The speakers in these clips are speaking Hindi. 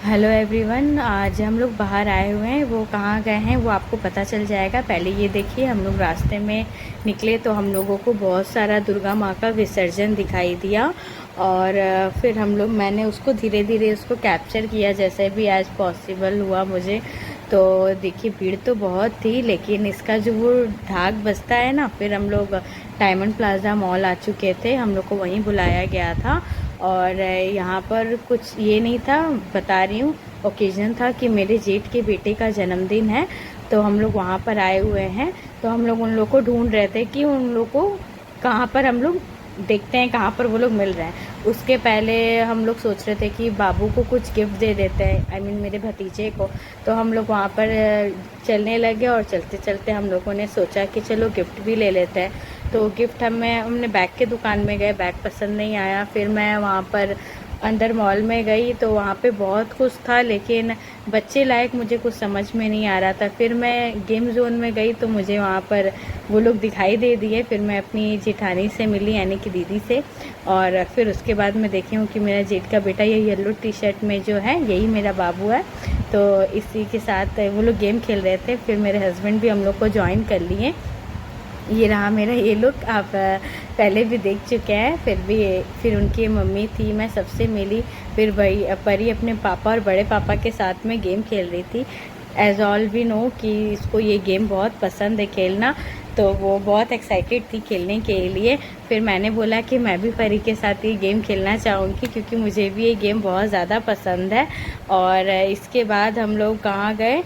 हेलो एवरीवन, आज हम लोग बाहर आए हुए हैं। वो कहाँ गए हैं वो आपको पता चल जाएगा। पहले ये देखिए, हम लोग रास्ते में निकले तो हम लोगों को बहुत सारा दुर्गा माँ का विसर्जन दिखाई दिया। और फिर मैंने उसको धीरे धीरे उसको कैप्चर किया जैसे भी आज पॉसिबल हुआ मुझे। तो देखिए, भीड़ तो बहुत थी, लेकिन इसका जो वो ढाक बजता है ना, फिर हम लोग डायमंड प्लाजा मॉल आ चुके थे। हम लोग को वहीं बुलाया गया था। और यहाँ पर कुछ ये नहीं था, बता रही हूँ, ओकेज़न था कि मेरे जेठ के बेटे का जन्मदिन है। तो हम लोग वहाँ पर आए हुए हैं। तो हम लोग उन लोग को ढूंढ रहे थे कि उन लोग को कहाँ पर हम लोग देखते हैं, कहाँ पर वो लोग मिल रहे हैं। उसके पहले हम लोग सोच रहे थे कि बाबू को कुछ गिफ्ट दे देते हैं, आई मीन मेरे भतीजे को। तो हम लोग वहाँ पर चलने लगे और चलते चलते हम लोगों ने सोचा कि चलो गिफ्ट भी ले लेते हैं। तो गिफ्ट हमने बैग के दुकान में गए, बैग पसंद नहीं आया। फिर मैं वहाँ पर अंदर मॉल में गई तो वहाँ पे बहुत कुछ था, लेकिन बच्चे लायक मुझे कुछ समझ में नहीं आ रहा था। फिर मैं गेम जोन में गई तो मुझे वहाँ पर वो लोग दिखाई दे दिए। फिर मैं अपनी जेठानी से मिली, यानी कि दीदी से। और फिर उसके बाद मैं देखी हूँ कि मेरा जेठ का बेटा ये येलो टी शर्ट में जो है, यही मेरा बाबू है। तो इसी के साथ वो लोग गेम खेल रहे थे। फिर मेरे हस्बैंड भी हम लोग को ज्वाइन कर लिए। ये रहा मेरा ये लुक, आप पहले भी देख चुके हैं। फिर उनकी मम्मी थी, मैं सबसे मिली। फिर वही परी अपने पापा और बड़े पापा के साथ में गेम खेल रही थी। एज ऑल वी नो कि इसको ये गेम बहुत पसंद है खेलना, तो वो बहुत एक्साइटेड थी खेलने के लिए। फिर मैंने बोला कि मैं भी परी के साथ ये गेम खेलना चाहूँगी, क्योंकि मुझे भी ये गेम बहुत ज़्यादा पसंद है। और इसके बाद हम लोग कहाँ गए,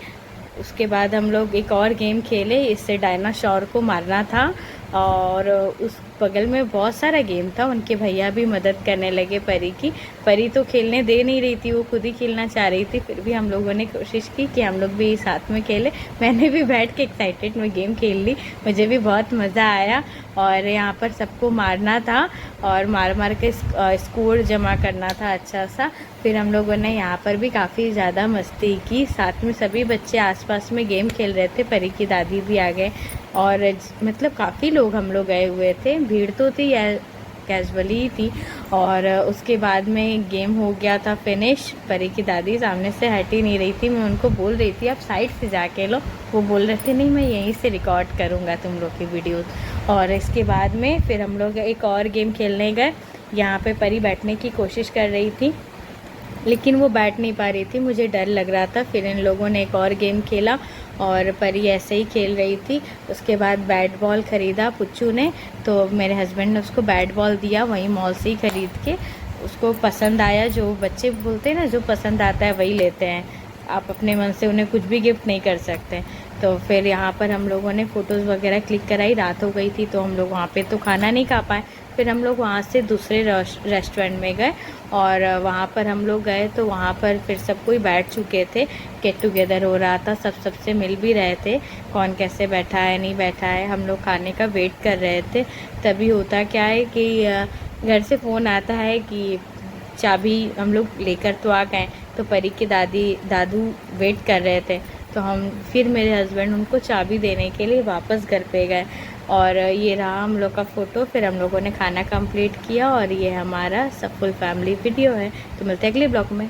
उसके बाद हम लोग एक और गेम खेले, इससे डायनासोर को मारना था। और उस बगल में बहुत सारा गेम था, उनके भैया भी मदद करने लगे परी की। परी तो खेलने दे नहीं रही थी, वो खुद ही खेलना चाह रही थी। फिर भी हम लोगों ने कोशिश की कि हम लोग भी साथ में खेले। मैंने भी बैठ के एक्साइटेड में गेम खेल ली, मुझे भी बहुत मज़ा आया। और यहाँ पर सबको मारना था और मार मार के स्कोर जमा करना था अच्छा सा। फिर हम लोगों ने यहाँ पर भी काफ़ी ज़्यादा मस्ती की, साथ में सभी बच्चे आसपास में गेम खेल रहे थे। परी की दादी भी आ गए और मतलब काफ़ी लोग हम लोग गए हुए थे। भीड़ तो थी, कैजुअली ही थी। और उसके बाद में गेम हो गया था फिनिश। परी की दादी सामने से हट ही नहीं रही थी, मैं उनको बोल रही थी आप साइड से जाके लो। वो बोल रहे थे नहीं, मैं यहीं से रिकॉर्ड करूँगा तुम लोग की वीडियो। और इसके बाद में फिर हम लोग एक और गेम खेलने गए। यहाँ पे परी बैठने की कोशिश कर रही थी, लेकिन वो बैठ नहीं पा रही थी, मुझे डर लग रहा था। फिर इन लोगों ने एक और गेम खेला और परी ऐसे ही खेल रही थी। उसके बाद बैट बॉल ख़रीदा पुच्चू ने, तो मेरे हस्बैंड ने उसको बैट बॉल दिया वहीं मॉल से ही ख़रीद के। उसको पसंद आया, जो बच्चे बोलते हैं ना, जो पसंद आता है वही लेते हैं। आप अपने मन से उन्हें कुछ भी गिफ्ट नहीं कर सकते। तो फिर यहाँ पर हम लोगों ने फ़ोटोज़ वगैरह क्लिक कराई। रात हो गई थी तो हम लोग वहाँ पे तो खाना नहीं खा पाए। फिर हम लोग वहाँ से दूसरे रेस्टोरेंट में गए और वहाँ पर हम लोग गए तो वहाँ पर फिर सब कोई बैठ चुके थे, गेट टुगेदर हो रहा था, सबसे मिल भी रहे थे, कौन कैसे बैठा है नहीं बैठा है। हम लोग खाने का वेट कर रहे थे। तभी होता क्या है कि घर से फ़ोन आता है कि चाबी हम लोग लेकर तो आ गए। तो परी के दादू वेट कर रहे थे, तो फिर मेरे हस्बैंड उनको चाबी देने के लिए वापस घर पे गए। और ये रहा हम लोग का फ़ोटो। फिर हम लोगों ने खाना कंप्लीट किया और ये हमारा सब फुल फैमिली वीडियो है। तो मिलते हैं अगले ब्लॉग में।